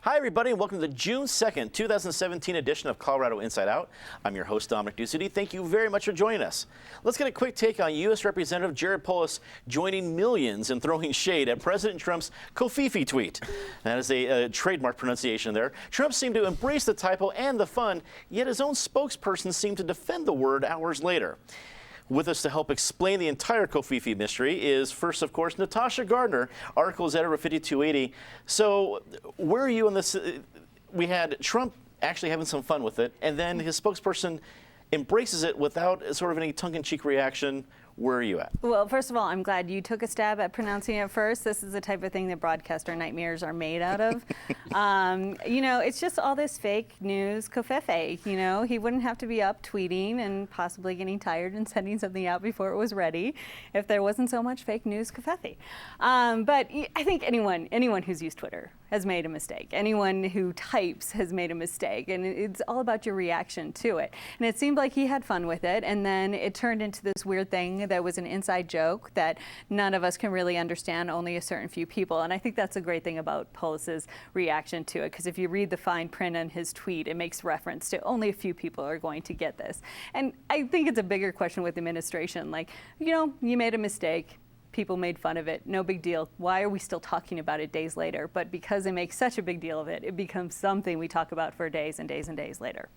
Hi, everybody, and welcome to the June 2nd, 2017 edition of Colorado Inside Out. I'm your host, Dominic Ducity. Thank you very much for joining us. Let's get a quick take on U.S. Representative Jared Polis joining millions in throwing shade at President Trump's Kofifi tweet. That is a trademark pronunciation there. Trump seemed to embrace the typo and the fun, yet his own spokesperson seemed to defend the word hours later. With us to help explain the entire Kofifi mystery is first, of course, Natasha Gardner, articles editor of 5280. So where are you on this? We had Trump actually having some fun with it, and then his spokesperson embraces it without sort of any tongue-in-cheek reaction. Where are you at? Well, first of all, I'm glad you took a stab at pronouncing it first. This is the type of thing that broadcaster nightmares are made out of. You know, it's just all this fake news covfefe. You know, he wouldn't have to be up tweeting and possibly getting tired and sending something out before it was ready if there wasn't so much fake news covfefe. But I think anyone who's used Twitter has made a mistake. Anyone who types has made a mistake, and it's all about your reaction to it. And it seemed like he had fun with it, and then it turned into this weird thing that was an inside joke that none of us can really understand, only a certain few people. And I think that's a great thing about Polis's reaction to it, because if you read the fine print on his tweet, it makes reference to only a few people are going to get this. And I think it's a bigger question with the administration, like, you know, you made a mistake. People made fun of it. No big deal. Why are we still talking about it days later? But because they make such a big deal of it, it becomes something we talk about for days and days and days later.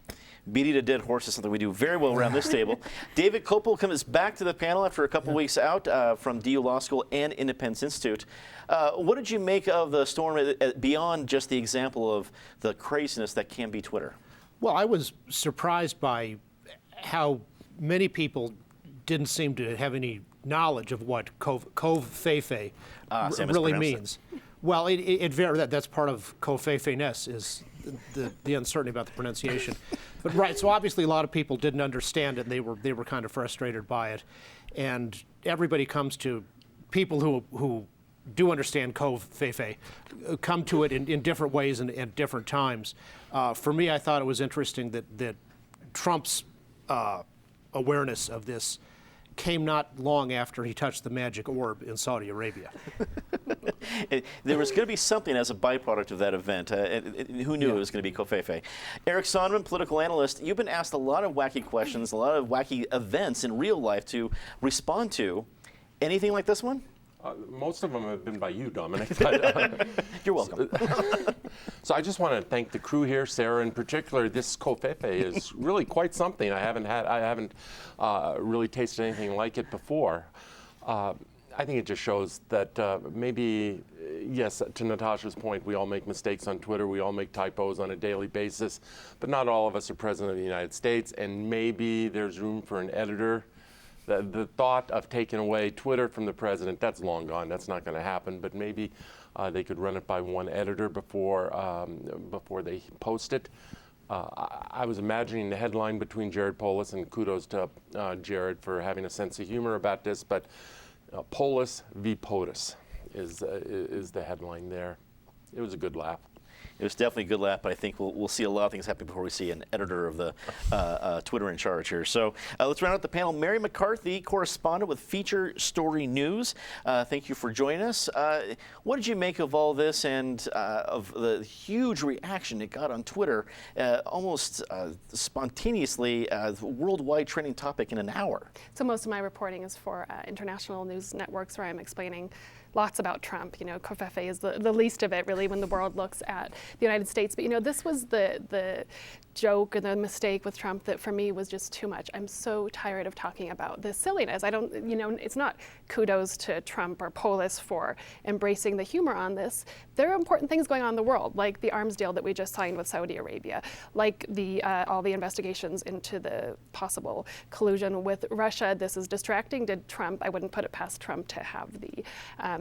Beating a dead horse is something we do very well around this table. David Kopel comes back to the panel after a couple weeks out from DU Law School and Independence Institute. What did you make of the storm beyond just the example of the craziness that can be Twitter? Well, I was surprised by how many people didn't seem to have any knowledge of what covfefe really means. Well, that's part of covfefe-ness is the uncertainty about the pronunciation. But right, so obviously a lot of people didn't understand it, and they were kind of frustrated by it. And everybody comes to people who do understand covfefe, come to it in different ways and at different times. For me, I thought it was interesting that Trump's awareness of this came not long after he touched the magic orb in Saudi Arabia. There was going to be something as a byproduct of that event. Who knew it was going to be covfefe? Eric Sonderman, political analyst, you've been asked a lot of wacky questions, a lot of wacky events in real life to respond to. Anything like this one? Most of them have been by you, Dominic. You're welcome. So I just want to thank the crew here, Sarah in particular. This covfefe is really quite something. I haven't really tasted anything like it before. I think it just shows that maybe, yes, to Natasha's point, we all make mistakes on Twitter. We all make typos on a daily basis, but not all of us are president of the United States, and maybe there's room for an editor. The thought of taking away Twitter from the president, that's long gone. That's not going to happen. But maybe they could run it by one editor before they post it. I was imagining the headline between Jared Polis, and kudos to Jared for having a sense of humor about this. But Polis v. POTUS is the headline there. It was a good laugh. It was definitely a good laugh, but I think we'll see a lot of things happen before we see an editor of the Twitter in charge here. So let's round out the panel. Mary McCarthy, correspondent with Feature Story News. Thank you for joining us. What did you make of all this and of the huge reaction it got on Twitter, almost spontaneously, worldwide trending topic in an hour? So most of my reporting is for international news networks where I'm explaining lots about Trump. You know, covfefe is the least of it, really, when the world looks at the United States. But, you know, this was the joke and the mistake with Trump that for me was just too much. I'm so tired of talking about this silliness. I don't, you know, it's not kudos to Trump or Polis for embracing the humor on this. There are important things going on in the world, like the arms deal that we just signed with Saudi Arabia, like the all the investigations into the possible collusion with Russia. This is distracting to Trump. I wouldn't put it past Trump to have the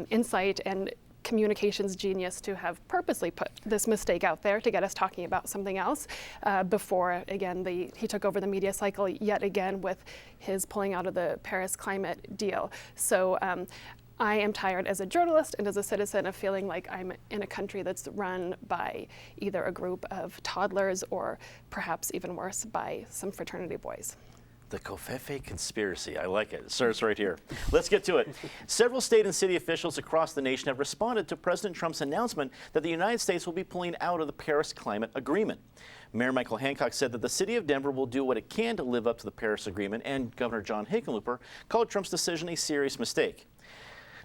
insight and communications genius to have purposely put this mistake out there to get us talking about something else before, again, he took over the media cycle yet again with his pulling out of the Paris climate deal. So I am tired as a journalist and as a citizen of feeling like I'm in a country that's run by either a group of toddlers or perhaps even worse, by some fraternity boys. The Covfefe conspiracy. I like it. It starts right here. Let's get to it. Several state and city officials across the nation have responded to President Trump's announcement that the United States will be pulling out of the Paris Climate Agreement. Mayor Michael Hancock said that the city of Denver will do what it can to live up to the Paris Agreement, and Governor John Hickenlooper called Trump's decision a serious mistake.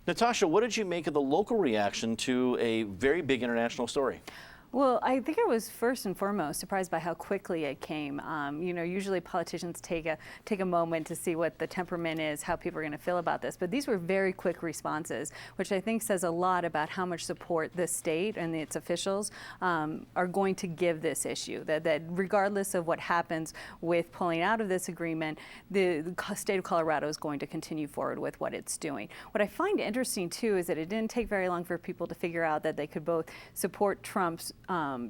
Natasha, what did you make of the local reaction to a very big international story? Well, I think I was first and foremost surprised by how quickly it came. You know, usually politicians take a moment to see what the temperament is, how people are going to feel about this. But these were very quick responses, which I think says a lot about how much support the state and its officials are going to give this issue. That regardless of what happens with pulling out of this agreement, the state of Colorado is going to continue forward with what it's doing. What I find interesting too is that it didn't take very long for people to figure out that they could both support Trump's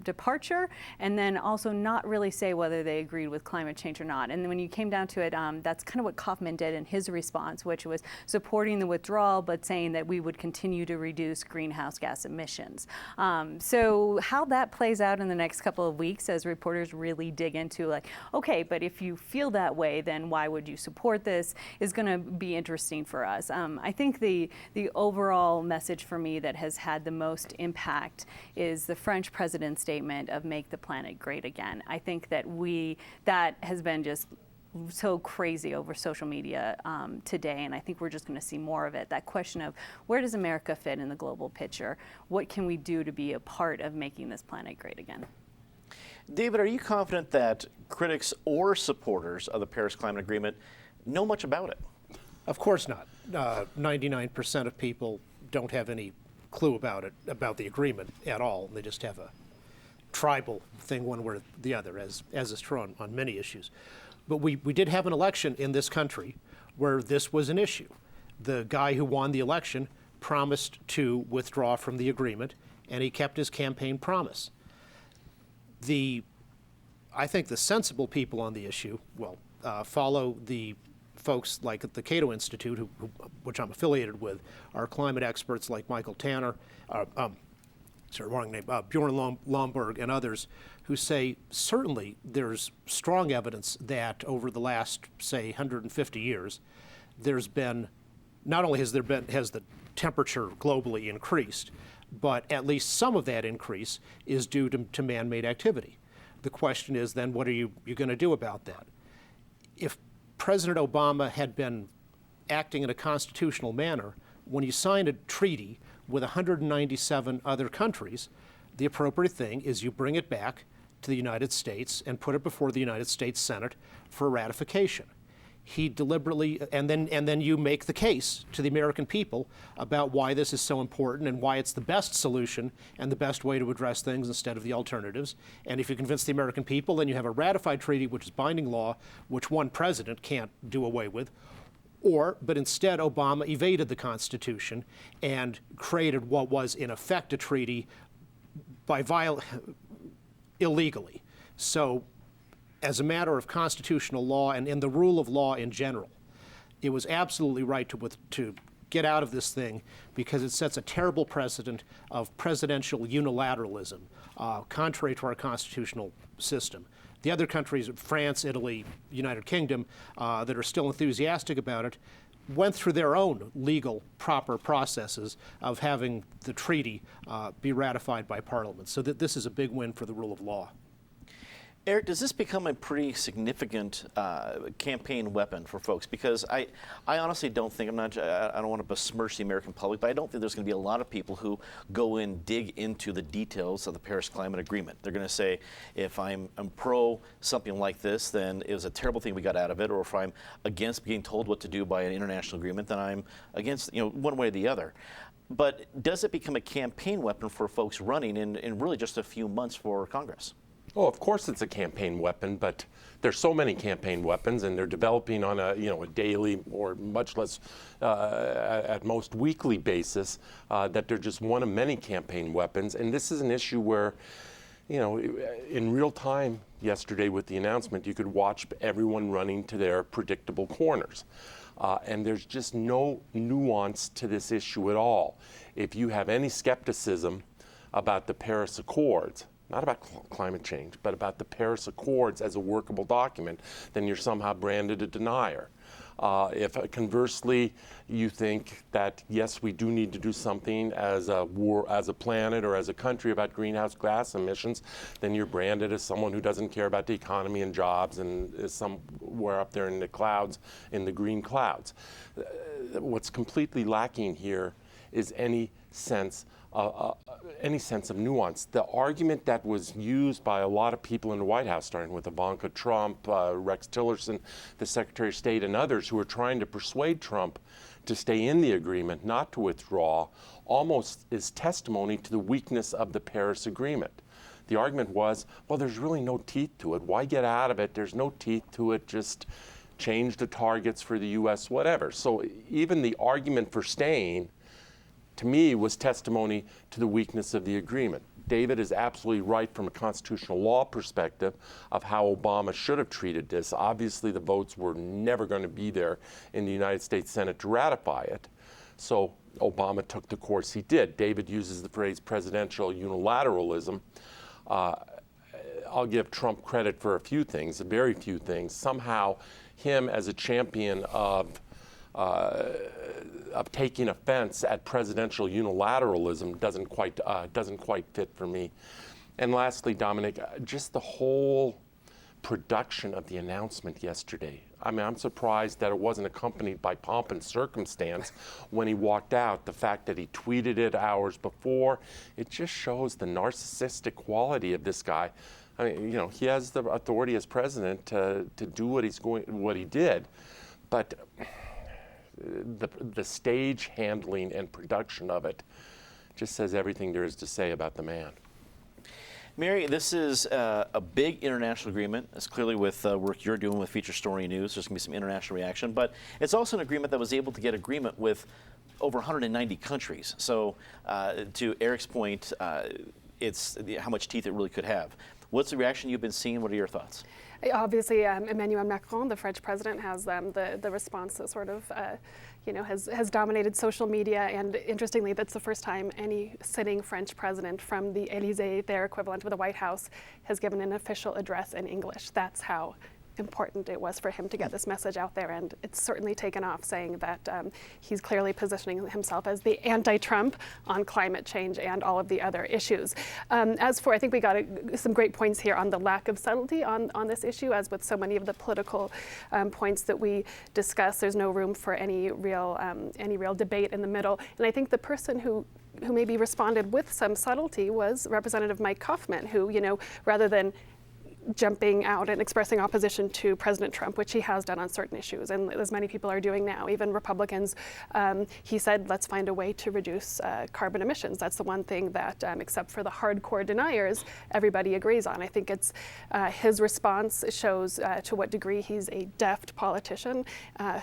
departure and then also not really say whether they agreed with climate change or not. And then when you came down to it, that's kind of what Kaufman did in his response, which was supporting the withdrawal but saying that we would continue to reduce greenhouse gas emissions. So how that plays out in the next couple of weeks as reporters really dig into like, okay, but if you feel that way, then why would you support this, is going to be interesting for us. I think the overall message for me that has had the most impact is the French president's statement of "Make the planet great again." I think that that has been just so crazy over social media today, and I think we're just going to see more of it. That question of where does America fit in the global picture? What can we do to be a part of making this planet great again? David, are you confident that critics or supporters of the Paris Climate Agreement know much about it? Of course not. 99% of people don't have any clue about it, about the agreement at all. They just have a tribal thing one way or the other, as is true on many issues. But we did have an election in this country where this was an issue. The guy who won the election promised to withdraw from the agreement, and he kept his campaign promise. I think the sensible people on the issue will follow the folks like at the Cato Institute, which I'm affiliated with, are climate experts like Michael Tanner, Bjorn Lomborg and others, who say certainly there's strong evidence that over the last, say, 150 years, there's been, not only has the temperature globally increased, but at least some of that increase is due to man-made activity. The question is then, what are you going to do about that? If President Obama had been acting in a constitutional manner, when he signed a treaty with 197 other countries, the appropriate thing is you bring it back to the United States and put it before the United States Senate for ratification. He deliberately, and then you make the case to the American people about why this is so important and why it's the best solution and the best way to address things instead of the alternatives. And if you convince the American people, then you have a ratified treaty, which is binding law, which one president can't do away with. But instead, Obama evaded the Constitution and created what was, in effect, a treaty illegally. So, as a matter of constitutional law and in the rule of law in general, it was absolutely right to get out of this thing because it sets a terrible precedent of presidential unilateralism, contrary to our constitutional system. The other countries, France, Italy, United Kingdom, that are still enthusiastic about it, went through their own legal, proper processes of having the treaty be ratified by Parliament. So that this is a big win for the rule of law. Eric, does this become a pretty significant campaign weapon for folks? Because I honestly don't think, I don't want to besmirch the American public, but I don't think there's going to be a lot of people who go in, dig into the details of the Paris Climate Agreement. They're going to say, if I'm pro something like this, then it was a terrible thing we got out of it, or if I'm against being told what to do by an international agreement, then I'm against, one way or the other. But does it become a campaign weapon for folks running in really just a few months for Congress? Oh, of course it's a campaign weapon, but there's so many campaign weapons, and they're developing on a a daily or much less at most weekly basis. That they're just one of many campaign weapons, and this is an issue where, in real time yesterday with the announcement, you could watch everyone running to their predictable corners. And there's just no nuance to this issue at all. If you have any skepticism about the Paris Accords, not about climate change, but about the Paris Accords as a workable document, then you're somehow branded a denier. If conversely you think that yes, we do need to do something as a planet or as a country about greenhouse gas emissions, then you're branded as someone who doesn't care about the economy and jobs and is somewhere up there in the clouds, in the green clouds. What's completely lacking here is any sense of nuance. The argument that was used by a lot of people in the White House, starting with Ivanka Trump, Rex Tillerson, the Secretary of State, and others who are trying to persuade Trump to stay in the agreement, not to withdraw, almost is testimony to the weakness of the Paris Agreement. The argument was, well, there's really no teeth to it. Why get out of it? There's no teeth to it. Just change the targets for the U.S., whatever. So even the argument for staying, to me, was testimony to the weakness of the agreement. David is absolutely right from a constitutional law perspective of how Obama should have treated this. Obviously, the votes were never going to be there in the United States Senate to ratify it. So Obama took the course he did. David uses the phrase presidential unilateralism. I'll give Trump credit for a few things, very few things. Somehow, him as a champion of taking offense at presidential unilateralism doesn't quite fit for me. And lastly, Dominic, just the whole production of the announcement yesterday. I mean, I'm surprised that it wasn't accompanied by pomp and circumstance when he walked out. The fact that he tweeted it hours before, it just shows the narcissistic quality of this guy. I mean, he has the authority as president to do what he did, but the stage handling and production of it just says everything there is to say about the man. Mary, this is a big international agreement. It's clearly with work you're doing with Feature Story News. There's going to be some international reaction, but it's also an agreement that was able to get agreement with over 190 countries. So to Eric's point, it's how much teeth it really could have. What's the reaction you've been seeing? What are your thoughts? Obviously, Emmanuel Macron, the French president, has the response that sort of, has dominated social media. And interestingly, that's the first time any sitting French president from the Élysée, their equivalent of the White House, has given an official address in English. That's how important it was for him to get this message out there, and it's certainly taken off, saying that he's clearly positioning himself as the anti-Trump on climate change and all of the other issues. As for, I think we got some great points here on the lack of subtlety on this issue. As with so many of the political points that we discuss, there's no room for any real debate in the middle. And I think the person who maybe responded with some subtlety was Representative Mike Kaufman, who, rather than jumping out and expressing opposition to President Trump, which he has done on certain issues, and as many people are doing now, even Republicans. He said, let's find a way to reduce carbon emissions. That's the one thing that, except for the hardcore deniers, everybody agrees on. I think it's his response shows to what degree he's a deft politician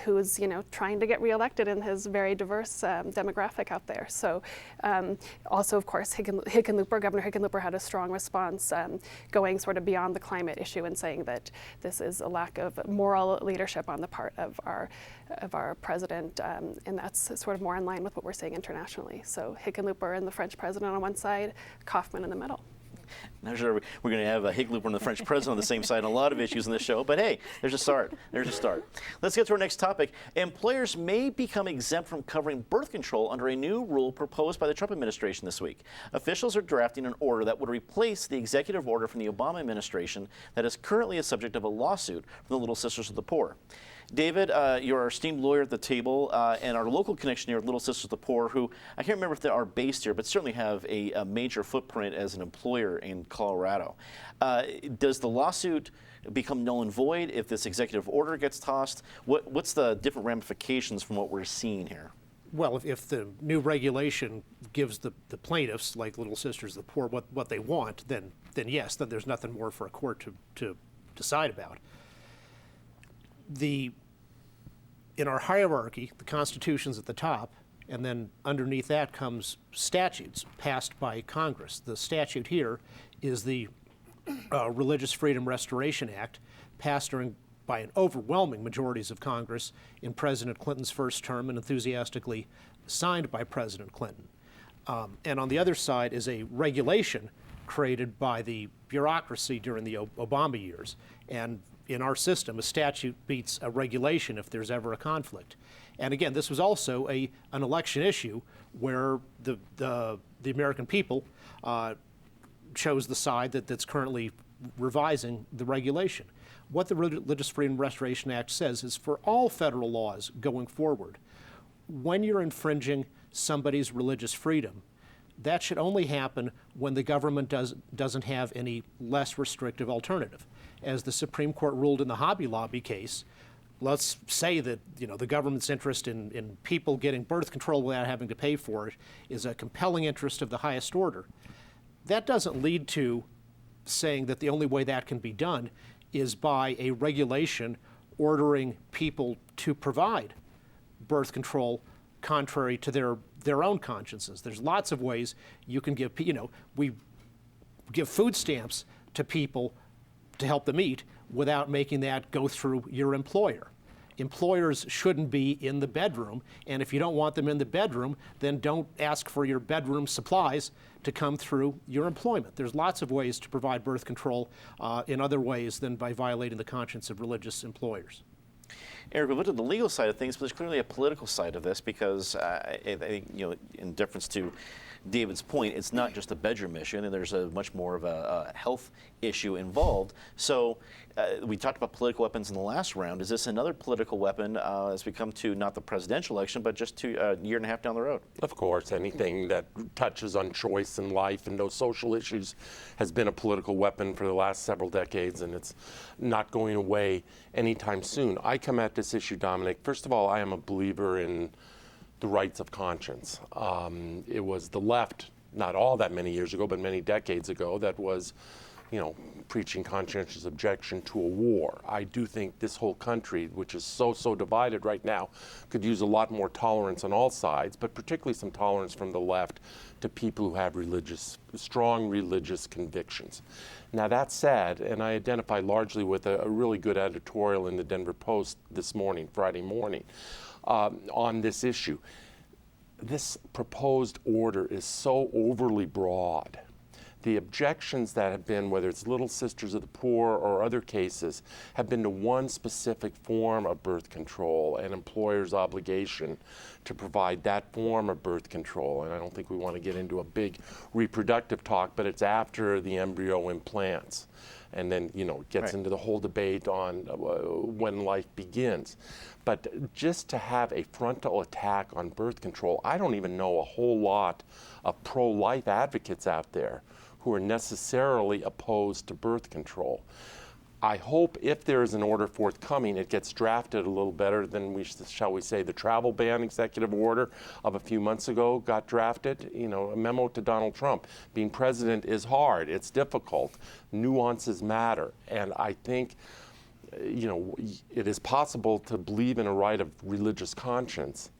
who's trying to get reelected in his very diverse demographic out there. So also, of course, Governor Hickenlooper had a strong response going sort of beyond the climate issue and saying that this is a lack of moral leadership on the part of our president, and that's sort of more in line with what we're seeing internationally. So Hickenlooper and the French president on one side, Kaufman in the middle. Not sure we're going to have a Hickenlooper and the French president on the same side on a lot of issues in this show, but hey, there's a start. There's a start. Let's get to our next topic. Employers may become exempt from covering birth control under a new rule proposed by the Trump administration this week. Officials are drafting an order that would replace the executive order from the Obama administration that is currently a subject of a lawsuit from the Little Sisters of the Poor. David, you're our esteemed lawyer at the table, and our local connection here at Little Sisters of the Poor, who I can't remember if they are based here, but certainly have a major footprint as an employer in Colorado. Does the lawsuit become null and void if this executive order gets tossed? What's the different ramifications from what we're seeing here? Well, if the new regulation gives the plaintiffs, like Little Sisters of the Poor, what they want, then yes, then there's nothing more for a court to decide about. In our hierarchy, the Constitution's at the top, and then underneath that comes statutes passed by Congress. The statute here is the Religious Freedom Restoration Act, passed by an overwhelming majorities of Congress in President Clinton's first term and enthusiastically signed by President Clinton. And on the other side is a regulation created by the bureaucracy during the Obama years. And in our system, a statute beats a regulation if there's ever a conflict. And again, this was also an election issue where the American people chose the side that's currently revising the regulation. What the Religious Freedom Restoration Act says is for all federal laws going forward, when you're infringing somebody's religious freedom, that should only happen when the government doesn't have any less restrictive alternative. As the Supreme Court ruled in the Hobby Lobby case, let's say that the government's interest in people getting birth control without having to pay for it is a compelling interest of the highest order. That doesn't lead to saying that the only way that can be done is by a regulation ordering people to provide birth control contrary to their own consciences. There's lots of ways you can give, we give food stamps to people to help them eat without making that go through your employer. Employers shouldn't be in the bedroom, and if you don't want them in the bedroom, then don't ask for your bedroom supplies to come through your employment. There's lots of ways to provide birth control in other ways than by violating the conscience of religious employers. Eric, we looked at the legal side of things, but there's clearly a political side of this because I think, in deference to David's point, it's not just a bedroom issue, and there's a much more of a health issue involved. So we talked about political weapons in the last round. Is this another political weapon as we come to not the presidential election, but just to a year and a half down the road? Of course, anything that touches on choice in life and those social issues has been a political weapon for the last several decades, and it's not going away anytime soon. I come at this issue, Dominic. First of all, I am a believer in the rights of conscience. It was the left, not all that many years ago, but many decades ago, that was, preaching conscientious objection to a war. I do think this whole country, which is so divided right now, could use a lot more tolerance on all sides, but particularly some tolerance from the left to people who have strong religious convictions. Now that said, and I identify largely with a really good editorial in the Denver Post this morning, Friday morning, on this issue. This proposed order is so overly broad. The objections that have been, whether it's Little Sisters of the Poor or other cases, have been to one specific form of birth control and employers' obligation to provide that form of birth control. And I don't think we want to get into a big reproductive talk, but it's after the embryo implants. And then, it gets into the whole debate on when life begins. But just to have a frontal attack on birth control, I don't even know a whole lot of pro-life advocates out there who are necessarily opposed to birth control. I hope if there is an order forthcoming, it gets drafted a little better than, shall we say, the travel ban executive order of a few months ago got drafted. A memo to Donald Trump. Being president is hard. It's difficult. Nuances matter. And I think, it is possible to believe in a right of religious conscience,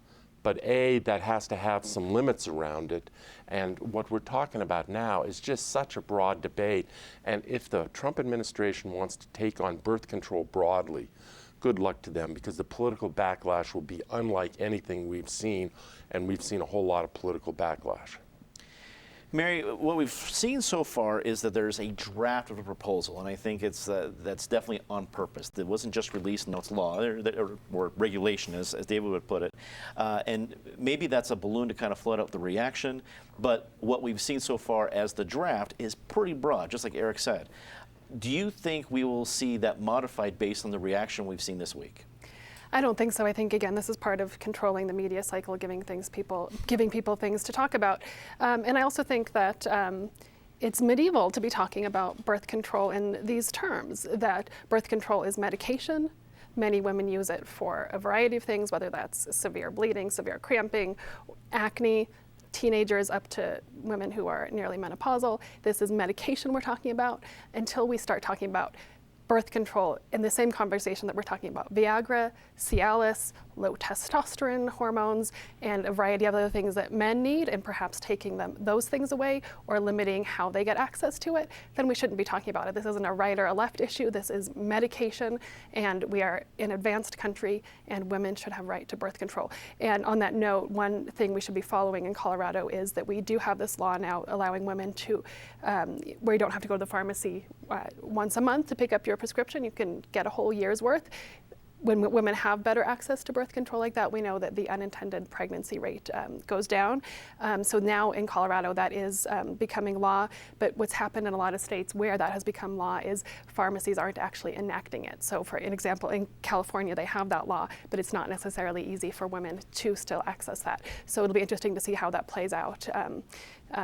but that has to have some limits around it. And what we're talking about now is just such a broad debate. And if the Trump administration wants to take on birth control broadly, good luck to them, because the political backlash will be unlike anything we've seen, and we've seen a whole lot of political backlash. Mary, what we've seen so far is that there's a draft of a proposal, and I think that's definitely on purpose. It wasn't just released, no, it's law, or regulation, as David would put it. And maybe that's a balloon to kind of flood out the reaction, but what we've seen so far as the draft is pretty broad, just like Eric said. Do you think we will see that modified based on the reaction we've seen this week? I don't think so. I think, again, this is part of controlling the media cycle, giving people things to talk about. And I also think that it's medieval to be talking about birth control in these terms, that birth control is medication. Many women use it for a variety of things, whether that's severe bleeding, severe cramping, acne, teenagers up to women who are nearly menopausal. This is medication we're talking about. Until we start talking about birth control in the same conversation that we're talking about Viagra, Cialis, low testosterone hormones, and a variety of other things that men need, and perhaps taking those things away or limiting how they get access to it, then we shouldn't be talking about it. This isn't a right or a left issue. This is medication, and we are an advanced country, and women should have right to birth control. And on that note, one thing we should be following in Colorado is that we do have this law now allowing women to, where you don't have to go to the pharmacy once a month to pick up your prescription. You can get a whole year's worth. When women have better access to birth control like that, we know that the unintended pregnancy rate goes down. So now in Colorado, that is becoming law. But what's happened in a lot of states where that has become law is pharmacies aren't actually enacting it. So for an example, in California, they have that law, but it's not necessarily easy for women to still access that. So it'll be interesting to see how that plays out,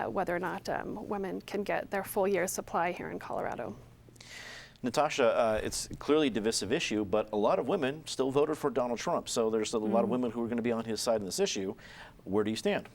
whether or not women can get their full year's supply here in Colorado. Natasha, it's clearly a divisive issue, but a lot of women still voted for Donald Trump. So there's a lot of women who are going to be on his side in this issue. Where do you stand?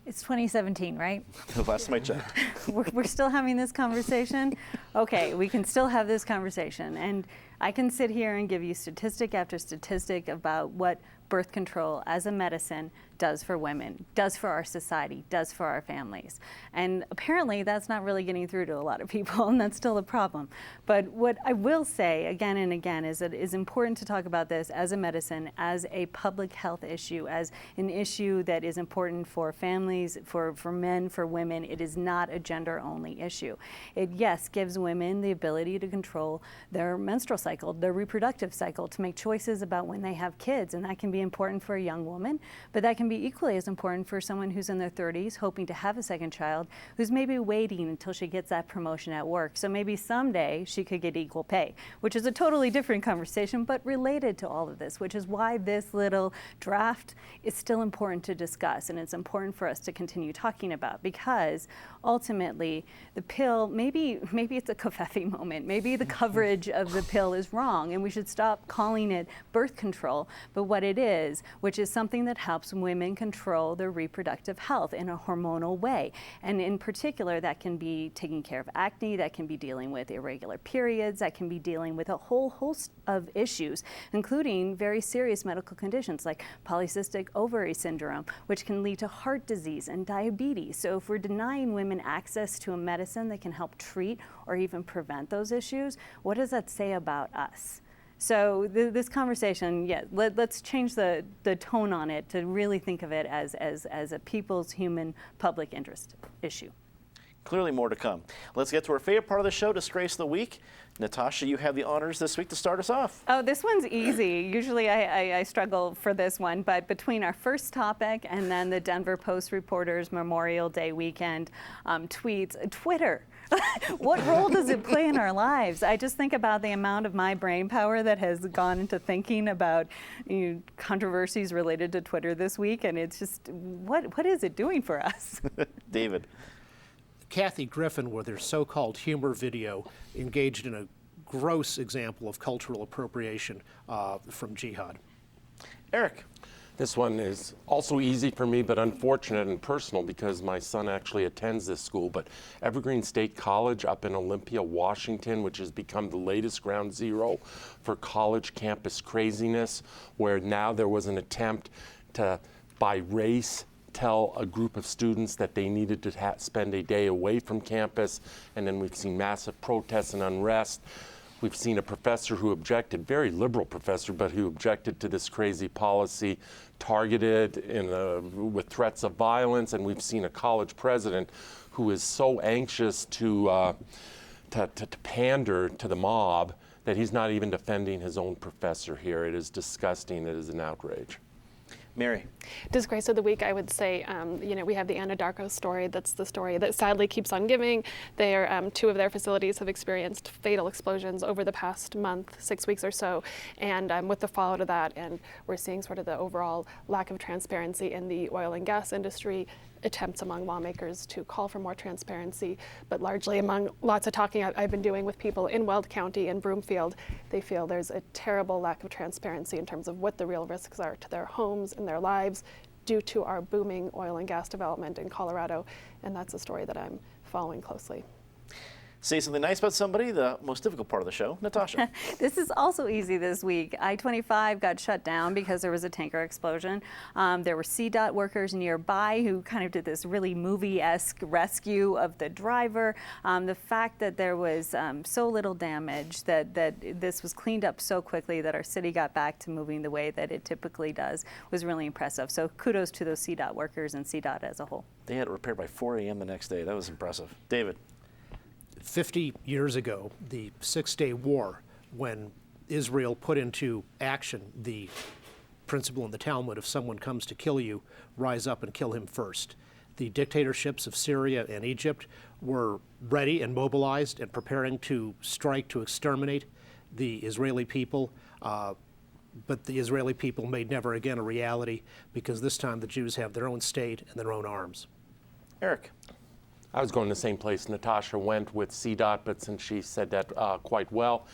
It's 2017, right? The last time I checked. We're still having this conversation? Okay, we can still have this conversation. And I can sit here and give you statistic after statistic about what birth control as a medicine does for women, does for our society, does for our families. And apparently that's not really getting through to a lot of people, and that's still a problem. But what I will say again and again is that it is important to talk about this as a medicine, as a public health issue, as an issue that is important for families, for men, for women. It is not a gender-only issue. It, yes, gives women the ability to control their menstrual cycle, their reproductive cycle, to make choices about when they have kids, and that can be important for a young woman, but that can be equally as important for someone who's in their 30s hoping to have a second child, who's maybe waiting until she gets that promotion at work. So maybe someday she could get equal pay, which is a totally different conversation, but related to all of this, which is why this little draft is still important to discuss, and it's important for us to continue talking about, because ultimately the pill, maybe it's a covfefe moment, maybe the coverage of the pill is wrong, and we should stop calling it birth control, but what it is, which is something that helps women control their reproductive health in a hormonal way. And in particular, that can be taking care of acne, that can be dealing with irregular periods, that can be dealing with a whole host of issues, including very serious medical conditions like polycystic ovary syndrome, which can lead to heart disease and diabetes. So if we're denying women access to a medicine that can help treat or even prevent those issues, what does that say about us? So this conversation, yeah, let's change the tone on it to really think of it as a people's human public interest issue. Clearly more to come. Let's get to our favorite part of the show, Disgrace of the Week. Natasha, you have the honors this week to start us off. Oh, this one's easy. Usually I struggle for this one, but between our first topic and then the Denver Post reporters' Memorial Day weekend tweets, Twitter. What role does it play in our lives? I just think about the amount of my brain power that has gone into thinking about controversies related to Twitter this week, and it's just, what is it doing for us? David. Kathy Griffin, with her so-called humor video, engaged in a gross example of cultural appropriation from jihad. Eric. This one is also easy for me, but unfortunate and personal because my son actually attends this school. But Evergreen State College up in Olympia, Washington, which has become the latest ground zero for college campus craziness, where now there was an attempt to, by race, tell a group of students that they needed to spend a day away from campus, and then we've seen massive protests and unrest. We've seen a professor who objected, very liberal professor, but who objected to this crazy policy, targeted with threats of violence, and we've seen a college president who is so anxious to pander to the mob that he's not even defending his own professor here. It is disgusting. It is an outrage. Mary. Disgrace of the week, I would say, we have the Anadarko story. That's the story that sadly keeps on giving. Two of their facilities have experienced fatal explosions over the past month, 6 weeks or so, and with the fallout of that, and we're seeing sort of the overall lack of transparency in the oil and gas industry, attempts among lawmakers to call for more transparency, but largely among lots of talking I've been doing with people in Weld County and Broomfield, they feel there's a terrible lack of transparency in terms of what the real risks are to their homes and their lives due to our booming oil and gas development in Colorado, and that's a story that I'm following closely. Say something nice about somebody, the most difficult part of the show. Natasha. This is also easy this week. I-25 got shut down because there was a tanker explosion. There were CDOT workers nearby who kind of did this really movie-esque rescue of the driver. The fact that there was so little damage, that this was cleaned up so quickly, that our city got back to moving the way that it typically does, was really impressive. So kudos to those CDOT workers and CDOT as a whole. They had it repaired by 4 a.m. the next day. That was impressive. David. 50 years ago, the Six-Day War, when Israel put into action the principle in the Talmud, if someone comes to kill you, rise up and kill him first. The dictatorships of Syria and Egypt were ready and mobilized and preparing to strike to exterminate the Israeli people, but the Israeli people made never again a reality, because this time the Jews have their own state and their own arms. Eric. I was going the same place Natasha went with CDOT, but since she said that quite well,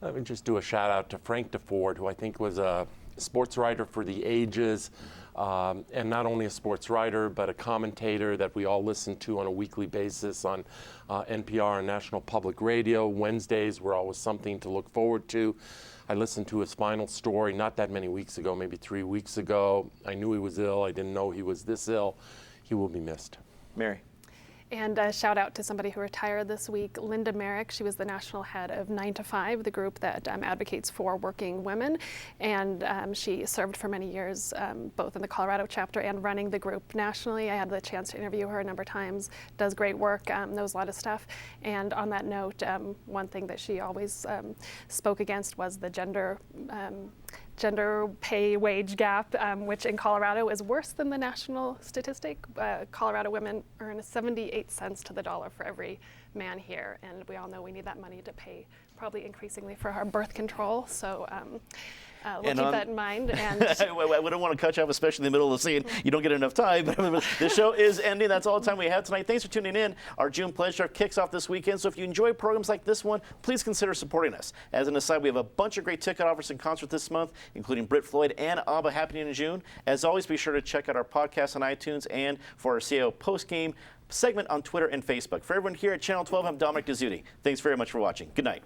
let me just do a shout out to Frank DeFord, who I think was a sports writer for the ages, and not only a sports writer, but a commentator that we all listen to on a weekly basis on NPR and National Public Radio. Wednesdays were always something to look forward to. I listened to his final story not that many weeks ago, maybe 3 weeks ago. I knew he was ill. I didn't know he was this ill. He will be missed. Mary. And a shout out to somebody who retired this week, Linda Merrick. She was the national head of 9 to 5, the group that advocates for working women. And she served for many years, both in the Colorado chapter and running the group nationally. I had the chance to interview her a number of times, does great work, knows a lot of stuff. And on that note, one thing that she always spoke against was the gender pay wage gap, which in Colorado is worse than the national statistic. Colorado women earn 78 cents to the dollar for every man here, and we all know we need that money to pay probably increasingly for our birth control. So we'll keep that in mind. And I don't want to cut you off, especially in the middle of the scene. You don't get enough time. The show is ending. That's all the time we have tonight. Thanks for tuning in. Our June Pledge Drive kicks off this weekend, so if you enjoy programs like this one, please consider supporting us. As an aside, we have a bunch of great ticket offers and concerts this month, including Brit Floyd and ABBA happening in June. As always, be sure to check out our podcast on iTunes and for our CIO postgame segment on Twitter and Facebook. For everyone here at Channel 12, I'm Dominic Dezzutti. Thanks very much for watching. Good night.